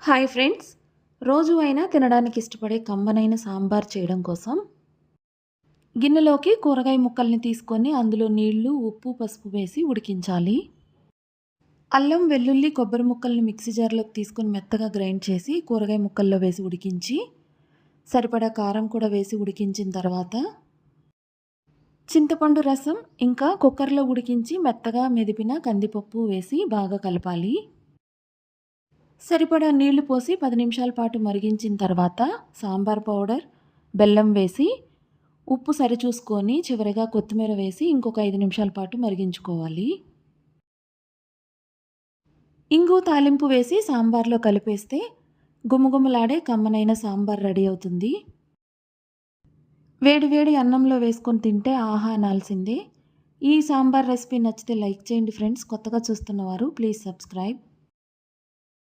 Hi friends. రోజు అయినా తినడానికి ఇష్టపడే కమ్మనైన సాంబార్ చేయడం కోసం గిన్నెలోకి కూరగాయ ముక్కల్ని తీసుకొని అందులో నీళ్లు, ఉప్పు, పసుపు వేసి ఉడికించాలి. అల్లం, వెల్లుల్లి, కొబ్బరి ముక్కల్ని మిక్సీ జార్‌లోకి తీసుకొని మెత్తగా గ్రైండ్ చేసి కూరగాయ ముక్కల్లో వేసి ఉడికించి, సరిపడా కారం కూడా వేసి ఉడికించిన తర్వాత చింతపండు రసం ఇంకా కుక్కర్‌లో ఉడికించి మెత్తగా మెదిపిన కందిపప్పు వేసి బాగా కలపాలి. సరిపడా నీళ్లు పోసి 10 నిమిషాల పాటు మరిగించిన తర్వాత సాంబార్ పౌడర్, బెల్లం వేసి ఉప్పు సరిచూసుకొని చివరగా కొత్తిమీర వేసి ఇంకొక 5 నిమిషాల పాటు మరిగించుకోవాలి. ఇంగు తాలింపు వేసి సాంబార్లో కలిపేస్తే గుమగుమలాడే కమ్మనైన సాంబార్ రెడీ అవుతుంది. వేడి వేడి అన్నంలో వేసుకొని తింటే ఆహా అనాల్సిందే. ఈ సాంబార్ రెసిపీ నచ్చితే లైక్ చేయండి ఫ్రెండ్స్. కొత్తగా చూస్తున్నవారు ప్లీజ్ సబ్స్క్రైబ్.